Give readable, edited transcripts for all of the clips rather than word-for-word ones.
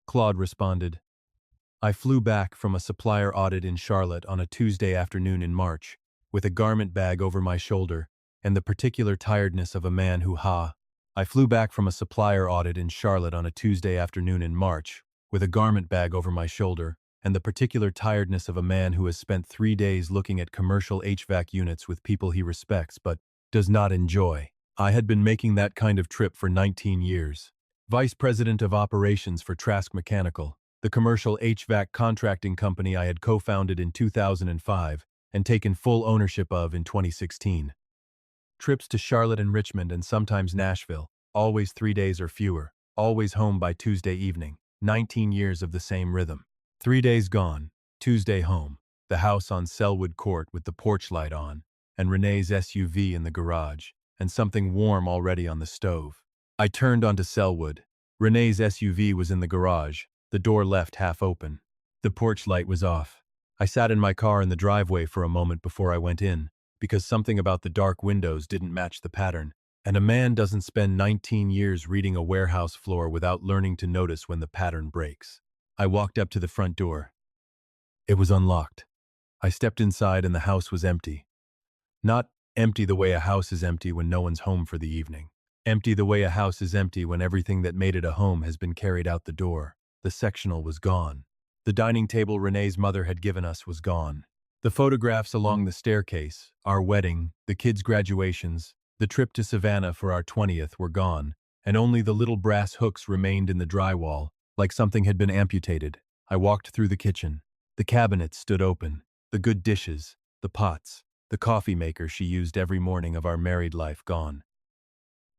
Claude responded. I flew back from a supplier audit in Charlotte on a Tuesday afternoon in March, with a garment bag over my shoulder, and the particular tiredness of a man who I flew back from a supplier audit in Charlotte on a Tuesday afternoon in March, with a garment bag over my shoulder, and the particular tiredness of a man who has spent 3 days looking at commercial HVAC units with people he respects but does not enjoy. I had been making that kind of trip for 19 years. Vice President of Operations for Trask Mechanical, the commercial HVAC contracting company I had co-founded in 2005 and taken full ownership of in 2016. Trips to Charlotte and Richmond and sometimes Nashville, always 3 days or fewer, always home by Tuesday evening, 19 years of the same rhythm. 3 days gone, Tuesday home, the house on Selwood Court with the porch light on, and Renee's SUV in the garage, and something warm already on the stove. I turned onto Selwood. Renee's SUV was in the garage, the door left half open. The porch light was off. I sat in my car in the driveway for a moment before I went in, because something about the dark windows didn't match the pattern, and a man doesn't spend 19 years reading a warehouse floor without learning to notice when the pattern breaks. I walked up to the front door. It was unlocked. I stepped inside and the house was empty. Not empty the way a house is empty when no one's home for the evening. Empty the way a house is empty when everything that made it a home has been carried out the door. The sectional was gone. The dining table Renee's mother had given us was gone. The photographs along the staircase, our wedding, the kids' graduations, the trip to Savannah for our 20th were gone, and only the little brass hooks remained in the drywall, like something had been amputated. I walked through the kitchen. The cabinets stood open. The good dishes, the pots, the coffee maker she used every morning of our married life gone.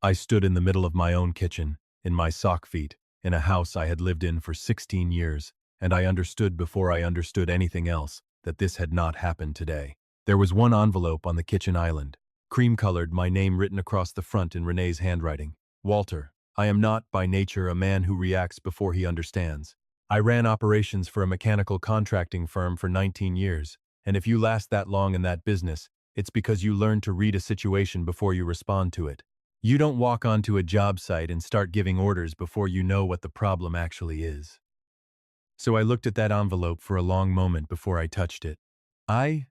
I stood in the middle of my own kitchen, in my sock feet, in a house I had lived in for 16 years, and I understood before I understood anything else that this had not happened today. There was one envelope on the kitchen island, cream-colored, my name written across the front in Renee's handwriting. Walter, I am not, by nature, a man who reacts before he understands. I ran operations for a mechanical contracting firm for 19 years, and if you last that long in that business, it's because you learned to read a situation before you respond to it. You don't walk onto a job site and start giving orders before you know what the problem actually is. So I looked at that envelope for a long moment before I touched it. I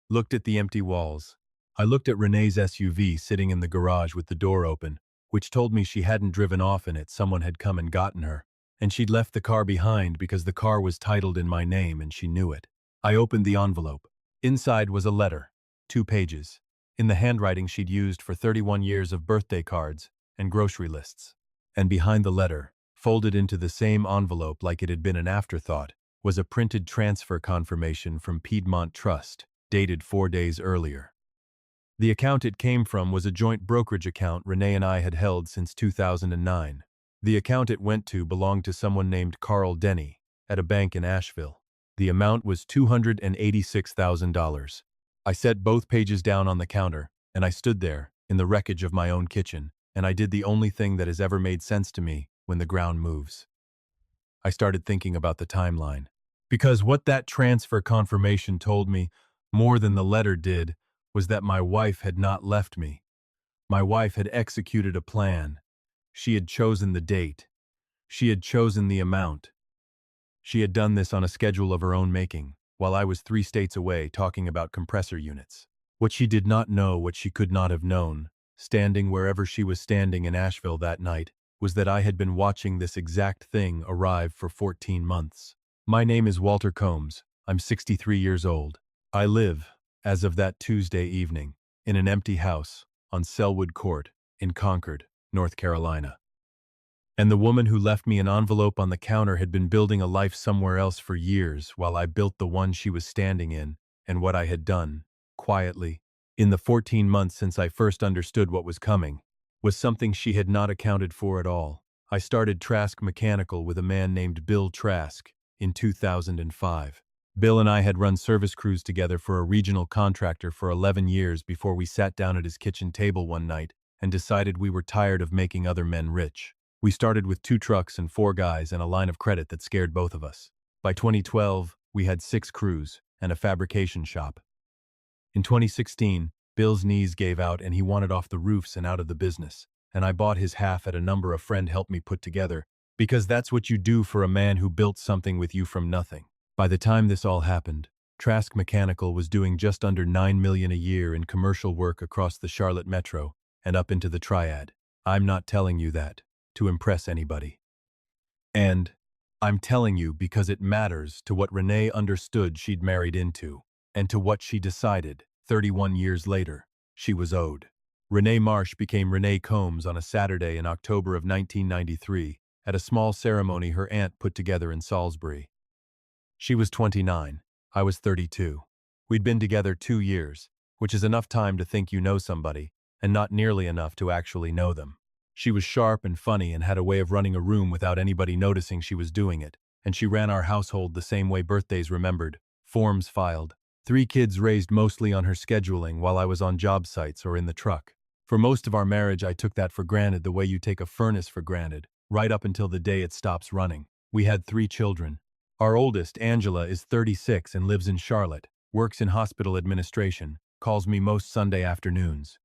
looked at the empty walls. I looked at Renee's SUV sitting in the garage with the door open, which told me she hadn't driven off in it, someone had come and gotten her, and she'd left the car behind because the car was titled in my name and she knew it. I opened the envelope. Inside was a letter, 2 pages, in the handwriting she'd used for 31 years of birthday cards and grocery lists. And behind the letter, folded into the same envelope like it had been an afterthought, was a printed transfer confirmation from Piedmont Trust, dated 4 days earlier. The account it came from was a joint brokerage account Renee and I had held since 2009. The account it went to belonged to someone named Carl Denny, at a bank in Asheville. The amount was $286,000. I set both pages down on the counter, and I stood there, in the wreckage of my own kitchen, and I did the only thing that has ever made sense to me when the ground moves. I started thinking about the timeline. Because what that transfer confirmation told me, more than the letter did, was that my wife had not left me. My wife had executed a plan. She had chosen the date. She had chosen the amount. She had done this on a schedule of her own making, while I was 3 states away talking about compressor units. What she did not know, what she could not have known, standing wherever she was standing in Asheville that night, was that I had been watching this exact thing arrive for 14 months. My name is Walter Combs. I'm 63 years old. I live, as of that Tuesday evening, in an empty house on Selwood Court in Concord, North Carolina. And the woman who left me an envelope on the counter had been building a life somewhere else for years while I built the one she was standing in, and what I had done, quietly, in the 14 months since I first understood what was coming, was something she had not accounted for at all. I started Trask Mechanical with a man named Bill Trask in 2005. Bill and I had run service crews together for a regional contractor for 11 years before we sat down at his kitchen table one night and decided we were tired of making other men rich. We started with 2 trucks and 4 guys and a line of credit that scared both of us. By 2012, we had 6 crews and a fabrication shop. In 2016, Bill's knees gave out and he wanted off the roofs and out of the business, and I bought his half at a number a friend helped me put together, Because that's what you do for a man who built something with you from nothing. By the time this all happened, Trask Mechanical was doing just under $9 million a year in commercial work across the Charlotte Metro and up into the Triad. I'm not telling you that to impress anybody. And I'm telling you because it matters to what Renee understood she'd married into, and to what she decided, 31 years later, she was owed. Renee Marsh became Renee Combs on a Saturday in October of 1993 at a small ceremony her aunt put together in Salisbury. She was 29. I was 32. We'd been together 2 years, which is enough time to think you know somebody, and not nearly enough to actually know them. She was sharp and funny and had a way of running a room without anybody noticing she was doing it, and she ran our household the same way: birthdays remembered, forms filed. 3 kids raised mostly on her scheduling while I was on job sites or in the truck. For most of our marriage, I took that for granted the way you take a furnace for granted, right up until the day it stops running. We had 3 children. Our oldest, Angela, is 36 and lives in Charlotte, works in hospital administration, calls me most Sunday afternoons.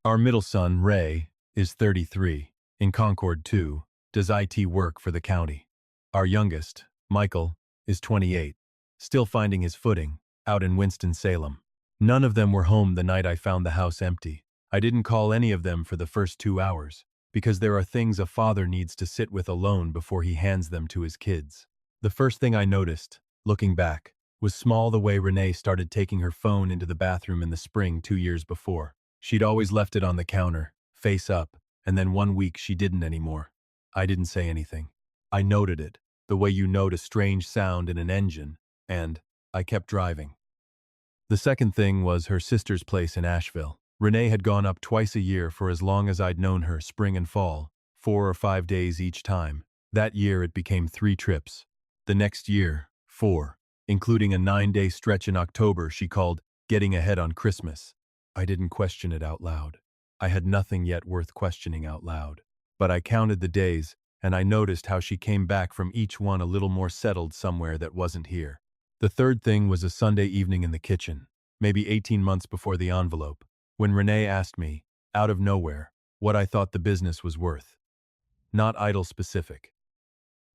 Our middle son, Ray, is 33, in Concord too, does IT work for the county. Our youngest, Michael, is 28, still finding his footing, out in Winston-Salem. None of them were home the night I found the house empty. I didn't call any of them for the first 2 hours, because there are things a father needs to sit with alone before he hands them to his kids. The first thing I noticed, looking back, was small the way Renee started taking her phone into the bathroom in the spring 2 years before. She'd always left it on the counter, face up, and then one week she didn't anymore. I didn't say anything. I noted it, the way you note a strange sound in an engine, and I kept driving. The second thing was her sister's place in Asheville. Renee had gone up twice a year for as long as I'd known her, spring and fall, 4 or 5 days each time. That year it became 3 trips. The next year, 4, including a 9-day stretch in October she called getting ahead on Christmas. I didn't question it out loud. I had nothing yet worth questioning out loud. But I counted the days, and I noticed how she came back from each one a little more settled somewhere that wasn't here. The third thing was a Sunday evening in the kitchen, maybe 18 months before the envelope, when Renee asked me, out of nowhere, what I thought the business was worth. Not idle specific.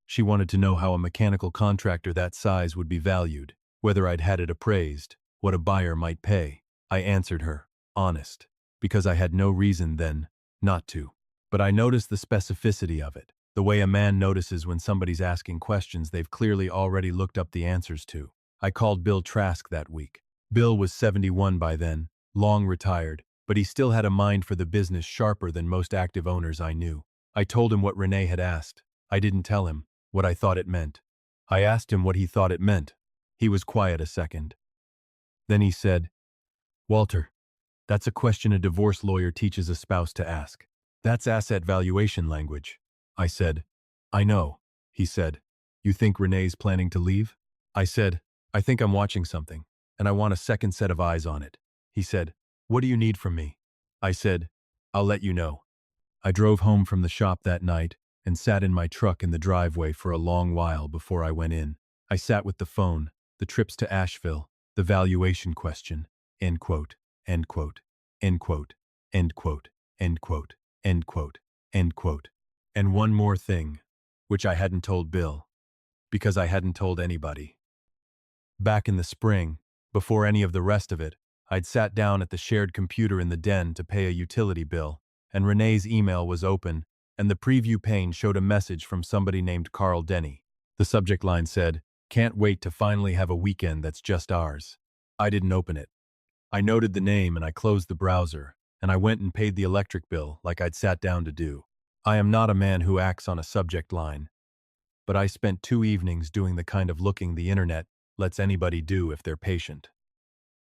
She wanted to know how a mechanical contractor that size would be valued, whether I'd had it appraised, what a buyer might pay. I answered her, honest, because I had no reason then not to. But I noticed the specificity of it, the way a man notices when somebody's asking questions they've clearly already looked up the answers to. I called Bill Trask that week. Bill was 71 by then, long retired, but he still had a mind for the business sharper than most active owners I knew. I told him what Renee had asked. I didn't tell him what I thought it meant. I asked him what he thought it meant. He was quiet a second. Then he said, Walter, that's a question a divorce lawyer teaches a spouse to ask. That's asset valuation language. I said, I know. He said, you think Renee's planning to leave? I said, I think I'm watching something, and I want a second set of eyes on it. He said, what do you need from me? I said, I'll let you know. I drove home from the shop that night and sat in my truck in the driveway for a long while before I went in. I sat with the phone, the trips to Asheville, the valuation question, end quote, end quote, end quote, end quote, end quote, end quote, end quote. And one more thing, which I hadn't told Bill, because I hadn't told anybody. Back in the spring, before any of the rest of it, I'd sat down at the shared computer in the den to pay a utility bill, and Renee's email was open, and the preview pane showed a message from somebody named Carl Denny. The subject line said, can't wait to finally have a weekend that's just ours. I didn't open it. I noted the name and I closed the browser, and I went and paid the electric bill like I'd sat down to do. I am not a man who acts on a subject line, but I spent 2 evenings doing the kind of looking the internet lets anybody do if they're patient.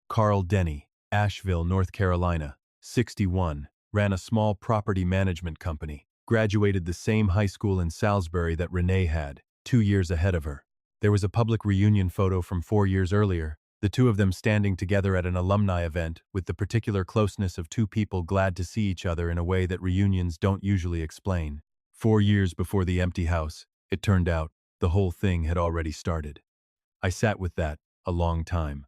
Carl Denny, Asheville, North Carolina, 61, ran a small property management company, graduated the same high school in Salisbury that Renee had, 2 years ahead of her. There was a public reunion photo from 4 years earlier, the two of them standing together at an alumni event with the particular closeness of 2 people glad to see each other in a way that reunions don't usually explain. 4 years before the empty house, it turned out, the whole thing had already started. I sat with that a long time.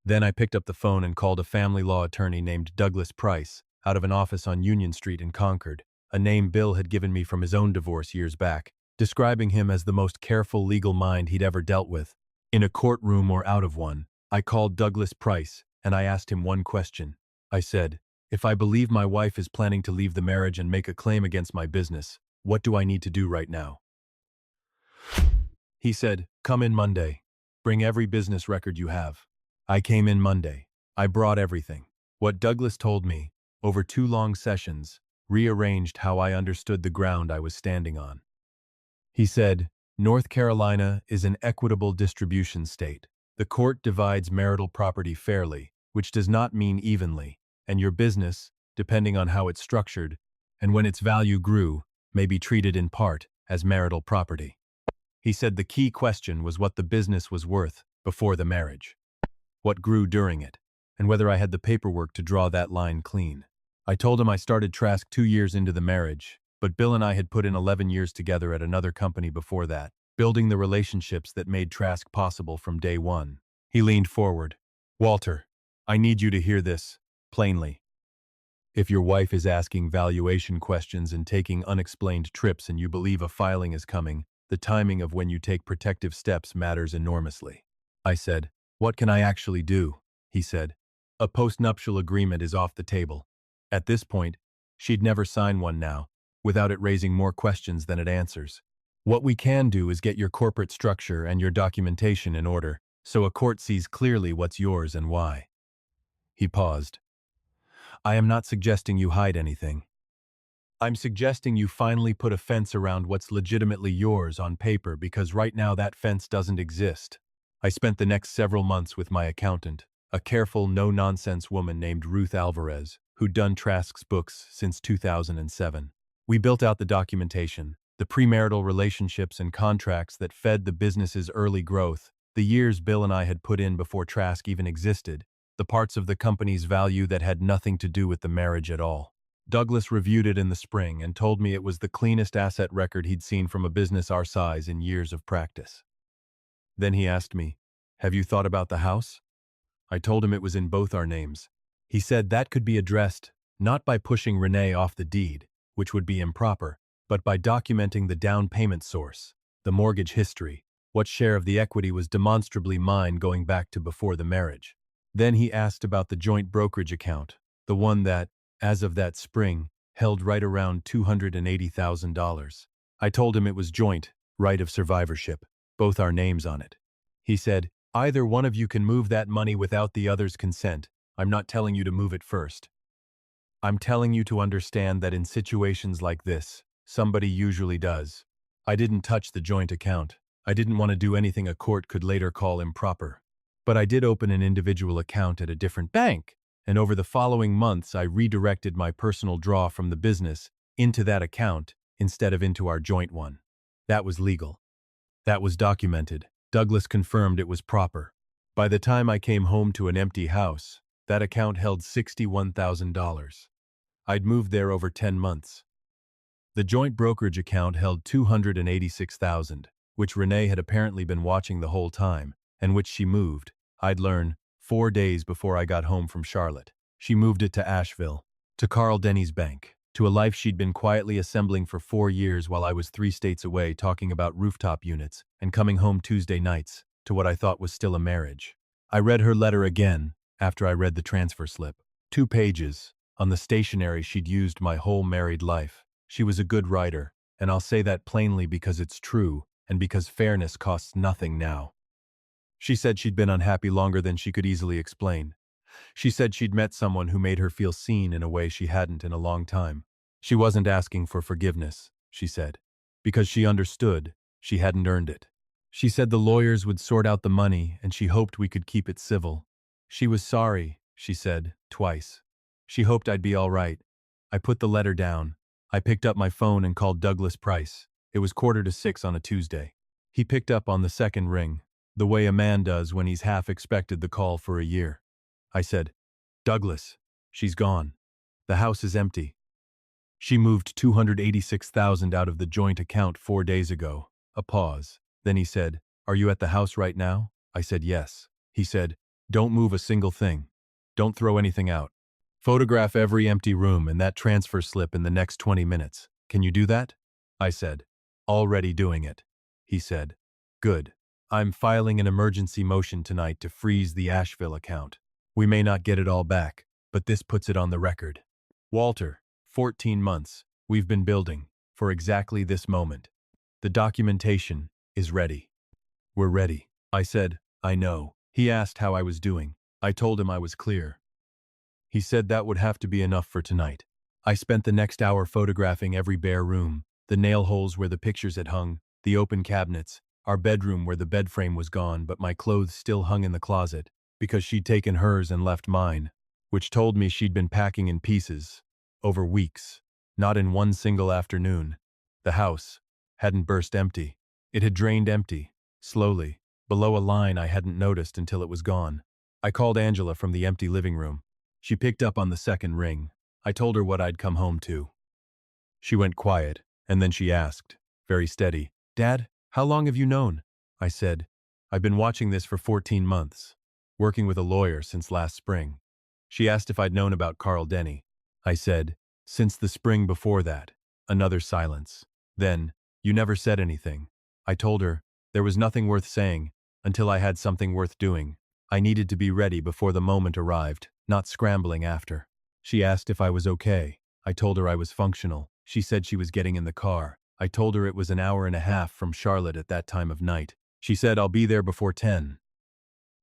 Then I picked up the phone and called a family law attorney named Douglas Price out of an office on Union Street in Concord, a name Bill had given me from his own divorce years back, describing him as the most careful legal mind he'd ever dealt with. In a courtroom or out of one, I called Douglas Price, and I asked him one question. I said, "If I believe my wife is planning to leave the marriage and make a claim against my business, what do I need to do right now?" He said, "Come in Monday. Bring every business record you have." I came in Monday. I brought everything. What Douglas told me, over 2 long sessions, rearranged how I understood the ground I was standing on. He said, "North Carolina is an equitable distribution state. The court divides marital property fairly, which does not mean evenly, and your business, depending on how it's structured, and when its value grew, may be treated in part as marital property." He said the key question was what the business was worth before the marriage, what grew during it, and whether I had the paperwork to draw that line clean. I told him I started Trask 2 years into the marriage, but Bill and I had put in 11 years together at another company before that, building the relationships that made Trask possible from day one. He leaned forward. "Walter, I need you to hear this, plainly. If your wife is asking valuation questions and taking unexplained trips and you believe a filing is coming, the timing of when you take protective steps matters enormously." I said, "What can I actually do?" He said, "A postnuptial agreement is off the table." At this point, she'd never sign one now, without it raising more questions than it answers. "What we can do is get your corporate structure and your documentation in order, so a court sees clearly what's yours and why." He paused. "I am not suggesting you hide anything. I'm suggesting you finally put a fence around what's legitimately yours on paper, because right now that fence doesn't exist." I spent the next several months with my accountant, a careful, no-nonsense woman named Ruth Alvarez, who'd done Trask's books since 2007. We built out the documentation, the premarital relationships and contracts that fed the business's early growth, the years Bill and I had put in before Trask even existed, the parts of the company's value that had nothing to do with the marriage at all. Douglas reviewed it in the spring and told me it was the cleanest asset record he'd seen from a business our size in years of practice. Then he asked me, "Have you thought about the house?" I told him it was in both our names. He said that could be addressed not by pushing Renee off the deed, which would be improper, but by documenting the down payment source, the mortgage history, what share of the equity was demonstrably mine going back to before the marriage. Then he asked about the joint brokerage account, the one that, as of that spring, held right around $280,000. I told him it was joint, right of survivorship, both our names on it. He said, "Either one of you can move that money without the other's consent. I'm not telling you to move it first. I'm telling you to understand that in situations like this, somebody usually does." I didn't touch the joint account. I didn't want to do anything a court could later call improper. But I did open an individual account at a different bank, and over the following months I redirected my personal draw from the business into that account instead of into our joint one. That was legal. That was documented. Douglas confirmed it was proper. By the time I came home to an empty house, that account held $61,000. I'd moved there over 10 months. The joint brokerage account held $286,000, which Renee had apparently been watching the whole time, and which she moved, I'd learn, 4 days before I got home from Charlotte. She moved it to Asheville, to Carl Denny's bank, to a life she'd been quietly assembling for 4 years while I was 3 states away talking about rooftop units and coming home Tuesday nights, to what I thought was still a marriage. I read her letter again after I read the transfer slip. 2 pages, on the stationery she'd used my whole married life. She was a good writer, and I'll say that plainly because it's true and because fairness costs nothing now. She said she'd been unhappy longer than she could easily explain. She said she'd met someone who made her feel seen in a way she hadn't in a long time. She wasn't asking for forgiveness, she said, because she understood she hadn't earned it. She said the lawyers would sort out the money and she hoped we could keep it civil. She was sorry, she said, twice. She hoped I'd be all right. I put the letter down. I picked up my phone and called Douglas Price. It was 5:45 on a Tuesday. He picked up on the second ring, the way a man does when he's half expected the call for a year. I said, "Douglas, she's gone. The house is empty. She moved $286,000 out of the joint account 4 days ago." A pause. Then he said, "Are you at the house right now?" I said, "Yes." He said, "Don't move a single thing. Don't throw anything out. Photograph every empty room and that transfer slip in the next 20 minutes. Can you do that? I said. Already doing it. He said. Good. I'm filing an emergency motion tonight to freeze the Asheville account. We may not get it all back, but this puts it on the record. Walter, 14 months, we've been building, for exactly this moment. The documentation is ready. We're ready. I said, I know. He asked how I was doing. I told him I was clear. He said that would have to be enough for tonight. I spent the next hour photographing every bare room, the nail holes where the pictures had hung, the open cabinets, our bedroom where the bed frame was gone but my clothes still hung in the closet, because she'd taken hers and left mine, which told me she'd been packing in pieces, over weeks, not in one single afternoon. The house hadn't burst empty. It had drained empty, slowly, below a line I hadn't noticed until it was gone. I called Angela from the empty living room. She picked up on the second ring. I told her what I'd come home to. She went quiet, and then she asked, very steady, Dad, how long have you known? I said, I've been watching this for 14 months, working with a lawyer since last spring. She asked if I'd known about Carl Denny. I said, since the spring before that. Another silence. Then, you never said anything. I told her, there was nothing worth saying, until I had something worth doing. I needed to be ready before the moment arrived, not scrambling after. She asked if I was okay. I told her I was functional. She said she was getting in the car. I told her it was an hour and a half from Charlotte at that time of night. She said, I'll be there before 10.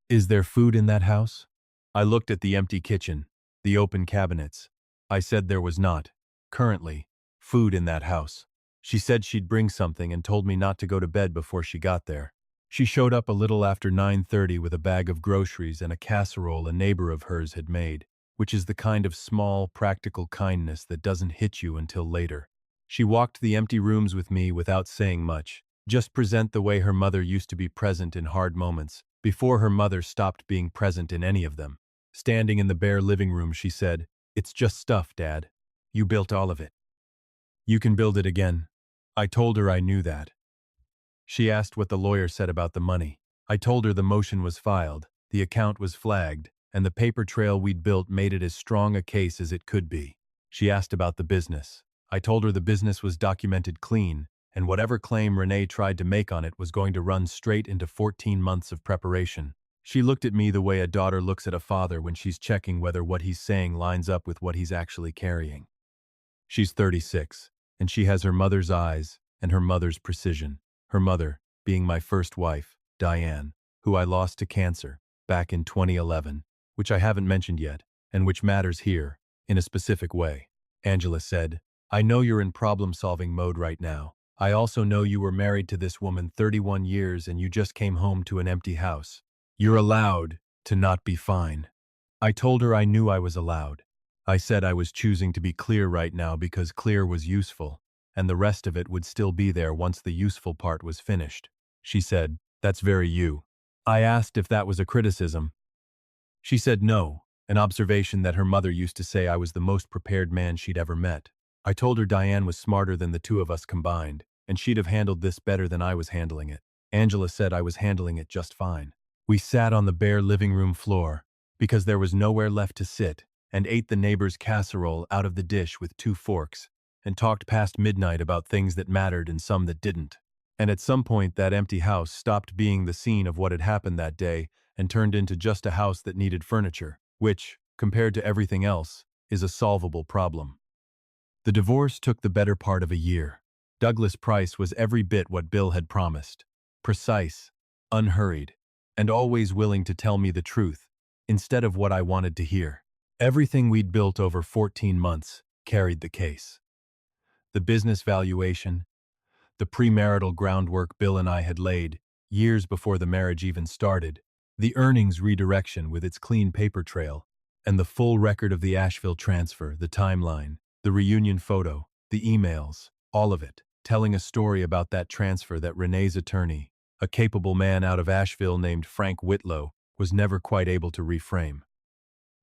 Is there food in that house? I looked at the empty kitchen, the open cabinets. I said there was not, currently, food in that house. She said she'd bring something and told me not to go to bed before she got there. She showed up a little after 9:30 with a bag of groceries and a casserole a neighbor of hers had made, which is the kind of small, practical kindness that doesn't hit you until later. She walked the empty rooms with me without saying much, just present the way her mother used to be present in hard moments, before her mother stopped being present in any of them. Standing in the bare living room, she said, It's just stuff, Dad. You built all of it. You can build it again. I told her I knew that. She asked what the lawyer said about the money. I told her the motion was filed, the account was flagged, and the paper trail we'd built made it as strong a case as it could be. She asked about the business. I told her the business was documented clean, and whatever claim Renee tried to make on it was going to run straight into 14 months of preparation. She looked at me the way a daughter looks at a father when she's checking whether what he's saying lines up with what he's actually carrying. She's 36, and she has her mother's eyes and her mother's precision. Her mother, being my first wife, Diane, who I lost to cancer back in 2011, which I haven't mentioned yet, and which matters here, in a specific way. Angela said, I know you're in problem-solving mode right now. I also know you were married to this woman 31 years and you just came home to an empty house. You're allowed to not be fine. I told her I knew I was allowed. I said I was choosing to be clear right now because clear was useful, and the rest of it would still be there once the useful part was finished. She said, That's very you. I asked if that was a criticism. She said no, an observation that her mother used to say I was the most prepared man she'd ever met. I told her Diane was smarter than the two of us combined, and she'd have handled this better than I was handling it. Angela said I was handling it just fine. We sat on the bare living room floor, because there was nowhere left to sit, and ate the neighbor's casserole out of the dish with 2 forks, and talked past midnight about things that mattered and some that didn't. And at some point that empty house stopped being the scene of what had happened that day and turned into just a house that needed furniture, which, compared to everything else, is a solvable problem. The divorce took the better part of a year. Douglas Price was every bit what Bill had promised. Precise, unhurried, and always willing to tell me the truth, instead of what I wanted to hear. Everything we'd built over 14 months carried the case. The business valuation, the premarital groundwork Bill and I had laid, years before the marriage even started, the earnings redirection with its clean paper trail, and the full record of the Asheville transfer, the timeline, the reunion photo, the emails, all of it, telling a story about that transfer that Renee's attorney, a capable man out of Asheville named Frank Whitlow, was never quite able to reframe.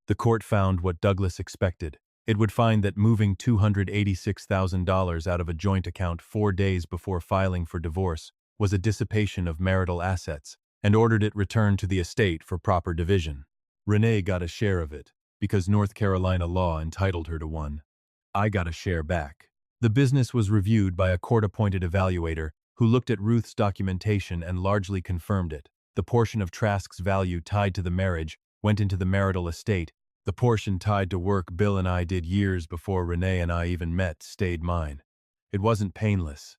The court found what Douglas expected. It would find that moving $286,000 out of a joint account 4 days before filing for divorce was a dissipation of marital assets, and ordered it returned to the estate for proper division. Renee got a share of it. because North Carolina law entitled her to one. I got a share back. The business was reviewed by a court-appointed evaluator who looked at Ruth's documentation and largely confirmed it. The portion of Trask's value tied to the marriage went into the marital estate. The portion tied to work Bill and I did years before Renee and I even met stayed mine. It wasn't painless.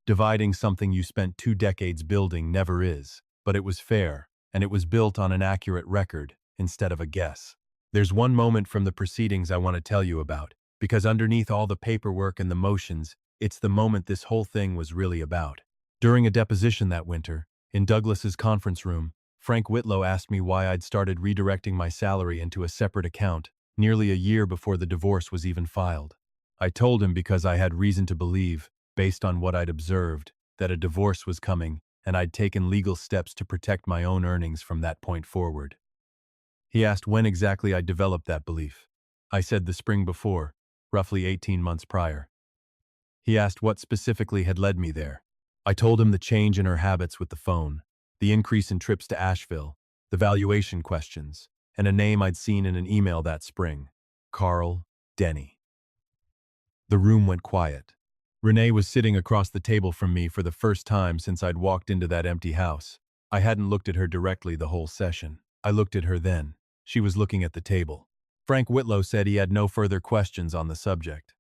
Dividing something you spent 2 decades building never is, but it was fair, and it was built on an accurate record instead of a guess. There's one moment from the proceedings I want to tell you about, because underneath all the paperwork and the motions, it's the moment this whole thing was really about. During a deposition that winter, in Douglas's conference room, Frank Whitlow asked me why I'd started redirecting my salary into a separate account nearly a year before the divorce was even filed. I told him because I had reason to believe, based on what I'd observed, that a divorce was coming, and I'd taken legal steps to protect my own earnings from that point forward. He asked when exactly I'd developed that belief. I said the spring before, roughly 18 months prior. He asked what specifically had led me there. I told him the change in her habits with the phone, the increase in trips to Asheville, the valuation questions, and a name I'd seen in an email that spring, Carl Denny. The room went quiet. Renee was sitting across the table from me for the first time since I'd walked into that empty house. I hadn't looked at her directly the whole session. I looked at her then. She was looking at the table. Frank Whitlow said he had no further questions on the subject.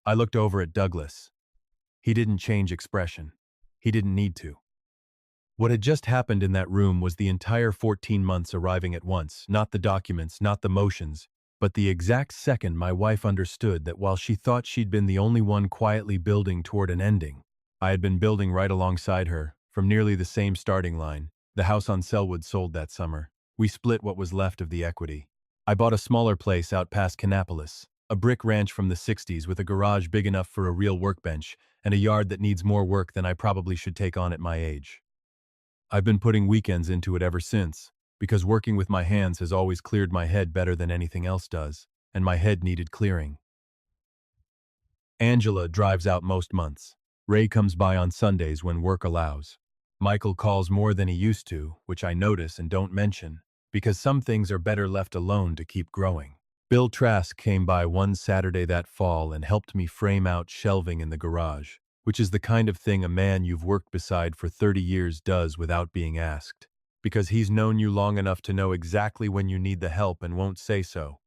I looked over at Douglas. He didn't change expression. He didn't need to. What had just happened in that room was the entire 14 months arriving at once, not the documents, not the motions, but the exact second my wife understood that while she thought she'd been the only one quietly building toward an ending, I had been building right alongside her, from nearly the same starting line. The house on Selwood sold that summer. We split what was left of the equity. I bought a smaller place out past Kannapolis, a brick ranch from the 60s with a garage big enough for a real workbench and a yard that needs more work than I probably should take on at my age. I've been putting weekends into it ever since, because working with my hands has always cleared my head better than anything else does, and my head needed clearing. Angela drives out most months. Ray comes by on Sundays when work allows. Michael calls more than he used to, which I notice and don't mention, because some things are better left alone to keep growing. Bill Trask came by one Saturday that fall and helped me frame out shelving in the garage, which is the kind of thing a man you've worked beside for 30 years does without being asked, because he's known you long enough to know exactly when you need the help and won't say so.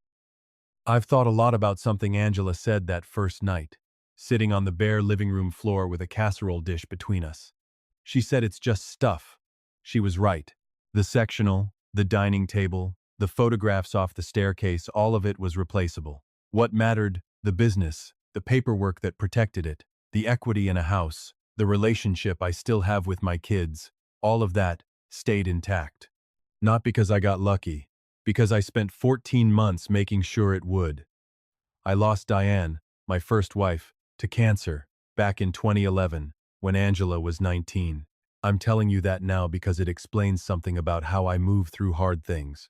I've thought a lot about something Angela said that first night, sitting on the bare living room floor with a casserole dish between us. She said it's just stuff. She was right. The sectional, the dining table, the photographs off the staircase, all of it was replaceable. What mattered, the business, the paperwork that protected it, the equity in a house, the relationship I still have with my kids, all of that stayed intact. Not because I got lucky, because I spent 14 months making sure it would. I lost Diane, my first wife, to cancer back in 2011 when Angela was 19. I'm telling you that now because it explains something about how I move through hard things.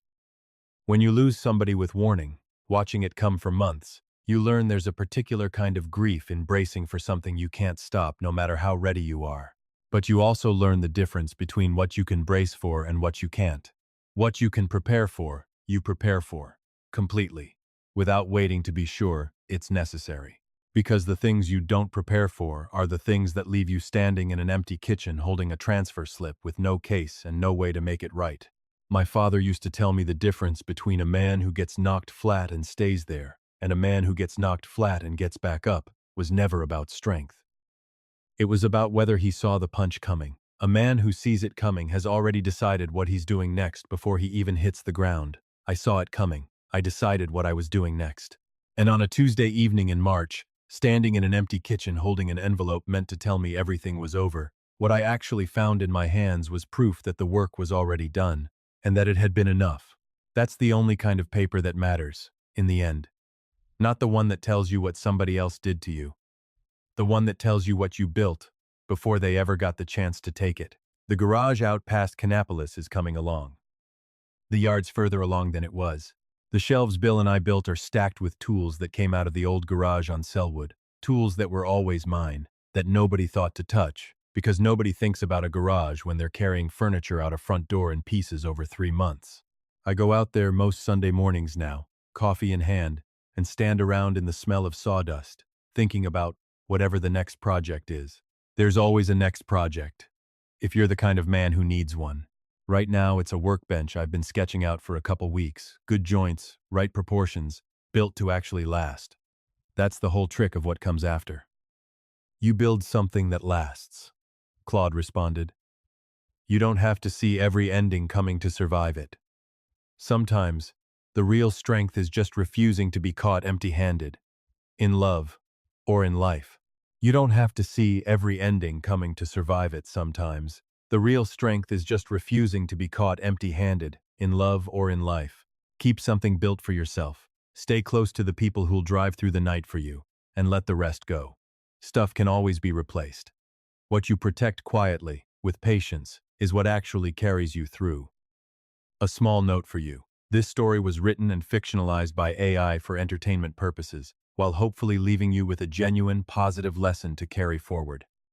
When you lose somebody with warning, watching it come for months, you learn there's a particular kind of grief in bracing for something you can't stop no matter how ready you are. But you also learn the difference between what you can brace for and what you can't. What you can prepare for, you prepare for, completely, without waiting to be sure it's necessary. Because the things you don't prepare for are the things that leave you standing in an empty kitchen holding a transfer slip with no case and no way to make it right. My father used to tell me the difference between a man who gets knocked flat and stays there and a man who gets knocked flat and gets back up was never about strength. It was about whether he saw the punch coming. A man who sees it coming has already decided what he's doing next before he even hits the ground. I saw it coming. I decided what I was doing next. And on a Tuesday evening in March, standing in an empty kitchen holding an envelope meant to tell me everything was over, what I actually found in my hands was proof that the work was already done, and that it had been enough. That's the only kind of paper that matters, in the end. Not the one that tells you what somebody else did to you. The one that tells you what you built, before they ever got the chance to take it. The garage out past Kannapolis is coming along. The yard's further along than it was. The shelves Bill and I built are stacked with tools that came out of the old garage on Selwood, tools that were always mine, that nobody thought to touch, because nobody thinks about a garage when they're carrying furniture out a front door in pieces over 3 months. I go out there most Sunday mornings now, coffee in hand, and stand around in the smell of sawdust, thinking about whatever the next project is. There's always a next project, if you're the kind of man who needs one. Right now, it's a workbench I've been sketching out for a couple weeks. Good joints, right proportions, built to actually last. That's the whole trick of what comes after. You build something that lasts, Claude responded. You don't have to see every ending coming to survive it. Sometimes, the real strength is just refusing to be caught empty-handed, in love, or in life. You don't have to see every ending coming to survive it sometimes. The real strength is just refusing to be caught empty-handed, in love or in life. Keep something built for yourself. Stay close to the people who'll drive through the night for you, and let the rest go. Stuff can always be replaced. What you protect quietly, with patience, is what actually carries you through. A small note for you. This story was written and fictionalized by AI for entertainment purposes, while hopefully leaving you with a genuine, positive lesson to carry forward.